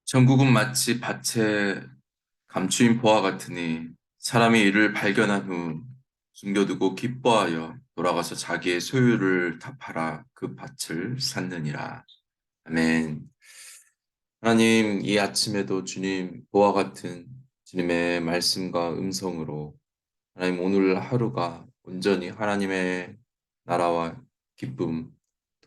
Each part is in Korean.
전국은 마치 밭에 감추인 보화 같으니 사람이 이를 발견한 후 숨겨두고 기뻐하여 돌아가서 자기의 소유를 다 팔아 그 밭을 샀느니라. 아멘. 하나님, 이 아침에도 주님 보화 같은 주님의 말씀과 음성으로 하나님 오늘 하루가 온전히 하나님의 나라와 기쁨,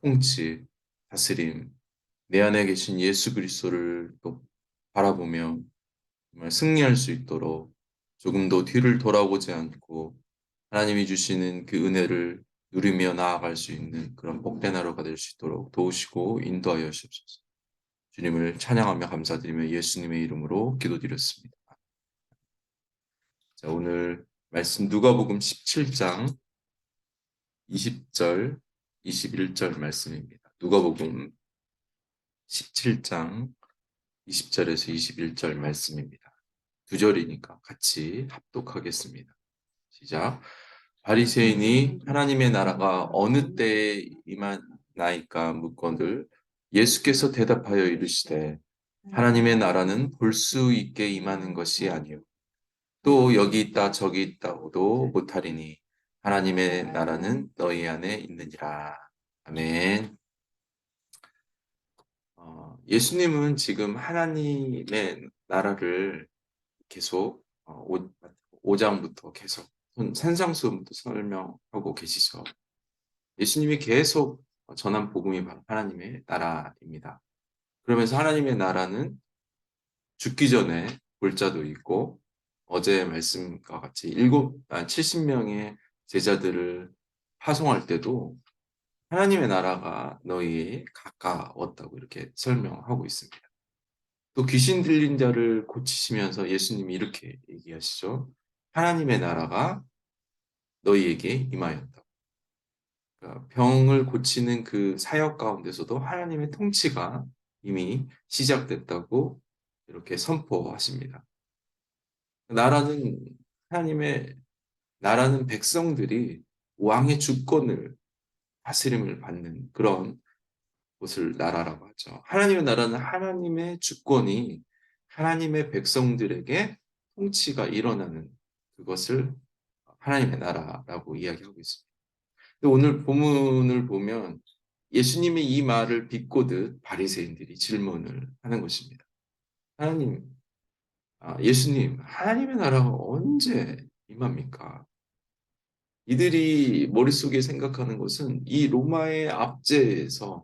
통치, 다스림, 내 안에 계신 예수 그리스도를 또 바라보며 정말 승리할 수 있도록 조금도 뒤를 돌아보지 않고 하나님이 주시는 그 은혜를 누리며 나아갈 수 있는 그런 복된 하루가 될 수 있도록 도우시고 인도하여 주옵소서. 주님을 찬양하며 감사드리며 예수님의 이름으로 기도드렸습니다. 자, 오늘 말씀 누가복음 17장 20절, 21절 말씀입니다. 누가복음 17장 20절에서 21절 말씀입니다. 두 절이니까 같이 합독하겠습니다. 시작. 바리새인이 하나님의 나라가 어느 때에 임하나이까 묻거늘 예수께서 대답하여 이르시되 하나님의 나라는 볼 수 있게 임하는 것이 아니요 또 여기 있다 저기 있다고도 못하리니 하나님의 나라는 너희 안에 있느니라. 아멘. 예수님은 지금 하나님의 나라를 계속 5장부터 계속 산상수훈부터 설명하고 계시죠. 예수님이 계속 전한 복음이 바로 하나님의 나라입니다. 그러면서 하나님의 나라는 죽기 전에 볼 자도 있고 어제 말씀과 같이 70명의 제자들을 파송할 때도 하나님의 나라가 너희에 가까웠다고 이렇게 설명하고 있습니다. 또 귀신 들린 자를 고치시면서 예수님이 이렇게 얘기하시죠. 하나님의 나라가 너희에게 임하였다. 그러니까 병을 고치는 그 사역 가운데서도 하나님의 통치가 이미 시작됐다고 이렇게 선포하십니다. 나라는 하나님의 나라는 백성들이 왕의 주권을 다스림을 받는 그런 곳을 나라라고 하죠. 하나님의 나라는 하나님의 주권이 하나님의 백성들에게 통치가 일어나는 그것을 하나님의 나라라고 이야기하고 있습니다. 오늘 본문을 보면 예수님이 이 말을 비꼬듯 바리새인들이 질문을 하는 것입니다. 하나님, 예수님, 하나님의 나라가 언제 임합니까? 이들이 머릿속에 생각하는 것은 이 로마의 압제에서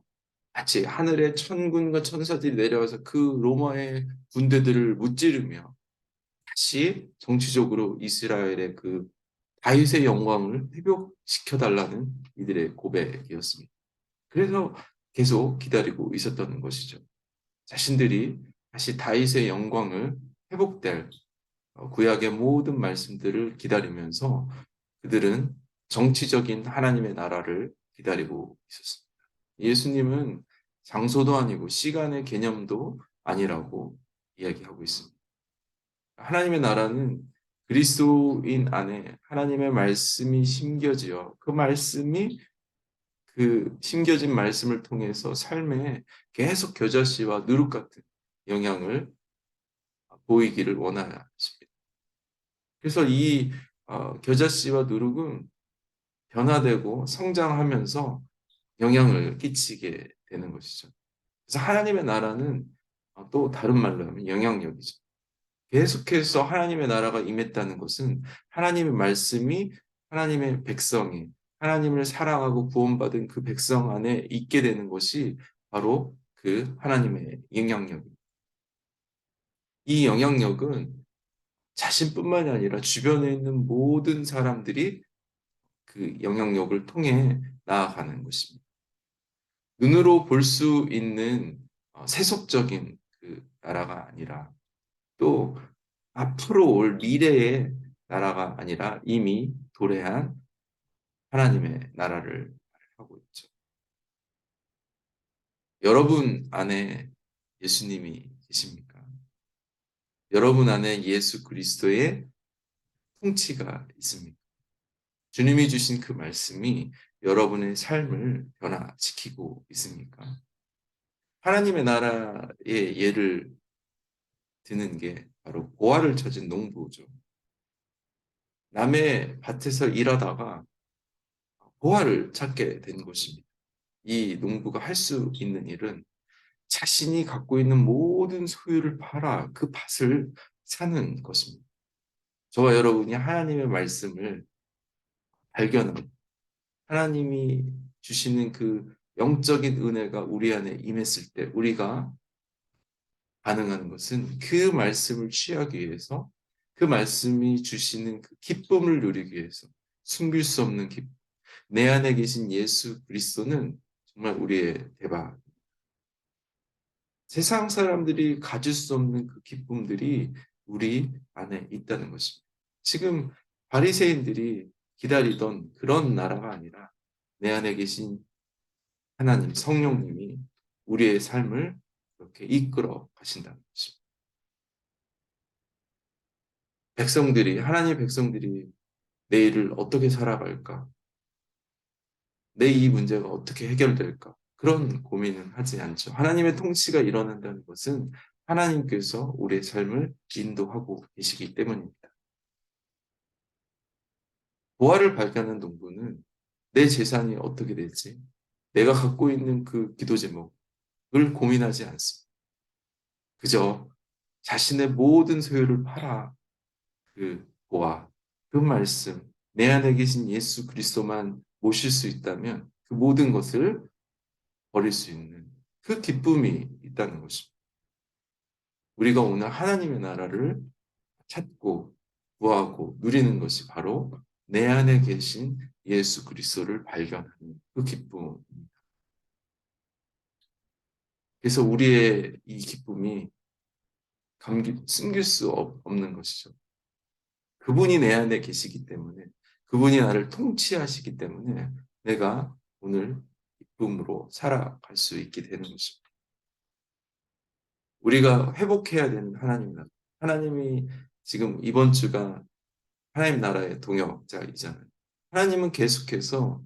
마치 하늘의 천군과 천사들이 내려와서 그 로마의 군대들을 무찌르며 다시 정치적으로 이스라엘의 그 다윗의 영광을 회복시켜 달라는 이들의 고백이었습니다. 그래서 계속 기다리고 있었다는 것이죠. 자신들이 다시 다윗의 영광을 회복될 구약의 모든 말씀들을 기다리면서 그들은 정치적인 하나님의 나라를 기다리고 있었습니다. 예수님은 장소도 아니고 시간의 개념도 아니라고 이야기하고 있습니다. 하나님의 나라는 그리스도인 안에 하나님의 말씀이 심겨지어 그 말씀이 그 심겨진 말씀을 통해서 삶에 계속 겨자씨와 누룩 같은 영향을 보이기를 원하십니다. 그래서 이 겨자씨와 누룩은 변화되고 성장하면서 영향을 끼치게 되는 것이죠. 그래서 하나님의 나라는 또 다른 말로 하면 영향력이죠. 계속해서 하나님의 나라가 임했다는 것은 하나님의 말씀이 하나님의 백성이 하나님을 사랑하고 구원받은 그 백성 안에 있게 되는 것이 바로 그 하나님의 영향력입니다. 이 영향력은 자신뿐만이 아니라 주변에 있는 모든 사람들이 그 영향력을 통해 나아가는 것입니다. 눈으로 볼 수 있는 세속적인 그 나라가 아니라 또 앞으로 올 미래의 나라가 아니라 이미 도래한 하나님의 나라를 하고 있죠. 여러분 안에 예수님이 계십니까? 여러분 안에 예수 그리스도의 통치가 있습니다. 주님이 주신 그 말씀이 여러분의 삶을 변화시키고 있습니까? 하나님의 나라의 예를 드는 게 바로 고아를 찾은 농부죠. 남의 밭에서 일하다가 고아를 찾게 된 것입니다. 이 농부가 할 수 있는 일은 자신이 갖고 있는 모든 소유를 팔아 그 밭을 사는 것입니다. 저와 여러분이 하나님의 말씀을 발견하고 하나님이 주시는 그 영적인 은혜가 우리 안에 임했을 때 우리가 반응하는 것은 그 말씀을 취하기 위해서 그 말씀이 주시는 그 기쁨을 누리기 위해서 숨길 수 없는 기쁨. 내 안에 계신 예수 그리스도는 정말 우리의 대박. 세상 사람들이 가질 수 없는 그 기쁨들이 우리 안에 있다는 것입니다. 지금 바리새인들이 기다리던 그런 나라가 아니라 내 안에 계신 하나님 성령님이 우리의 삶을 그렇게 이끌어 가신다는 것입니다. 백성들이 하나님의 백성들이 내일을 어떻게 살아갈까? 내 이 문제가 어떻게 해결될까? 그런 고민은 하지 않죠. 하나님의 통치가 일어난다는 것은 하나님께서 우리의 삶을 인도하고 계시기 때문입니다. 보화를 발견한 농부는 내 재산이 어떻게 될지, 내가 갖고 있는 그 기도 제목을 고민하지 않습니다. 그저 자신의 모든 소유를 팔아 그 보화, 그 말씀, 내 안에 계신 예수 그리스도만 모실 수 있다면 그 모든 것을 버릴 수 있는 그 기쁨이 있다는 것입니다. 우리가 오늘 하나님의 나라를 찾고 구하고 누리는 것이 바로 내 안에 계신 예수 그리스도를 발견하는 그 기쁨입니다. 그래서 우리의 이 기쁨이 숨길 수 없는 것이죠. 그분이 내 안에 계시기 때문에 그분이 나를 통치하시기 때문에 내가 오늘 기쁨으로 살아갈 수 있게 되는 것입니다. 우리가 회복해야 되는 하나님 나라. 하나님이 지금 이번 주가 하나님 나라의 동역자이잖아요. 하나님은 계속해서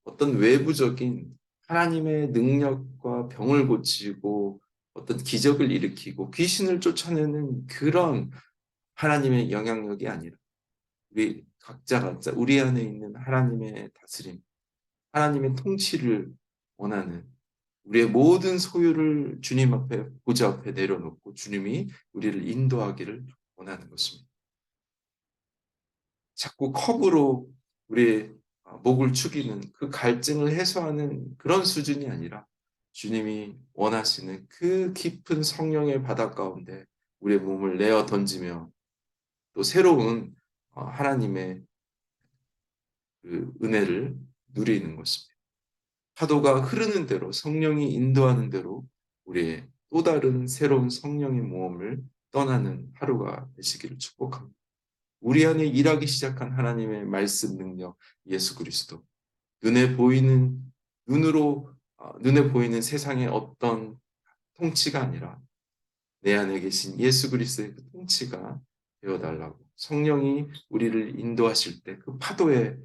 어떤 외부적인 하나님의 능력과 병을 고치고 어떤 기적을 일으키고 귀신을 쫓아내는 그런 하나님의 영향력이 아니라 우리 각자가 우리 안에 있는 하나님의 다스림, 하나님의 통치를 원하는 우리의 모든 소유를 주님 앞에 보좌 앞에 내려놓고 주님이 우리를 인도하기를 원하는 것입니다. 자꾸 컵으로 우리의 목을 축이는 그 갈증을 해소하는 그런 수준이 아니라 주님이 원하시는 그 깊은 성령의 바다 가운데 우리의 몸을 내어 던지며 또 새로운 하나님의 그 은혜를 누리는 것입니다. 파도가 흐르는 대로 성령이 인도하는 대로 우리의 또 다른 새로운 성령의 모험을 떠나는 하루가 되시기를 축복합니다. 우리 안에 일하기 시작한 하나님의 말씀 능력 예수 그리스도 눈에 보이는 눈에 보이는 세상의 어떤 통치가 아니라 내 안에 계신 예수 그리스도의 그 통치가 되어달라고 성령이 우리를 인도하실 때 그 파도에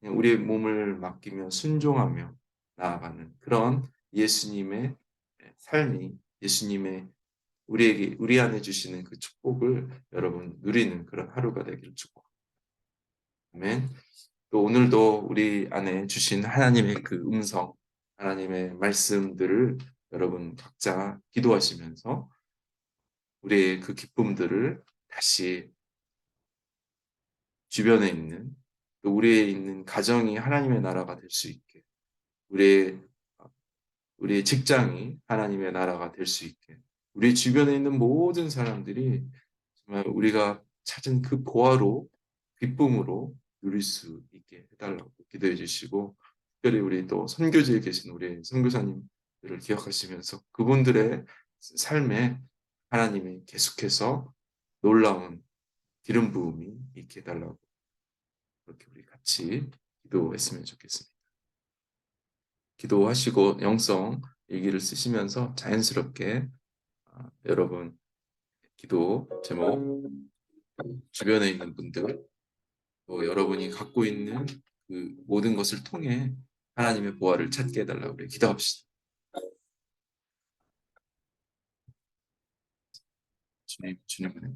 그냥 우리의 몸을 맡기며 순종하며 나아가는 그런 예수님의 삶이 예수님의 우리 안에 주시는 그 축복을 여러분 누리는 그런 하루가 되기를 축복합니다. 아멘. 또 오늘도 우리 안에 주신 하나님의 그 음성, 하나님의 말씀들을 여러분 각자 기도하시면서 우리의 그 기쁨들을 다시 주변에 있는 또 우리의 있는 가정이 하나님의 나라가 될 수 있게 우리의 우리의 직장이 하나님의 나라가 될 수 있게 우리 주변에 있는 모든 사람들이 정말 우리가 찾은 그 보화로 기쁨으로 누릴 수 있게 해달라고 기도해 주시고 특별히 우리 또 선교지에 계신 우리 선교사님들을 기억하시면서 그분들의 삶에 하나님이 계속해서 놀라운 기름 부음이 있게 해달라고 그렇게 우리 같이 기도했으면 좋겠습니다. 기도하시고 영성 일기를 쓰시면서 자연스럽게 여러분 기도 제목, 주변에 있는 분들, 또 여러분이 갖고 있는 그 모든 것을 통해 하나님의 보화를 찾게 해달라고 그래요. 기도합시다. 주님, 주님 은혜.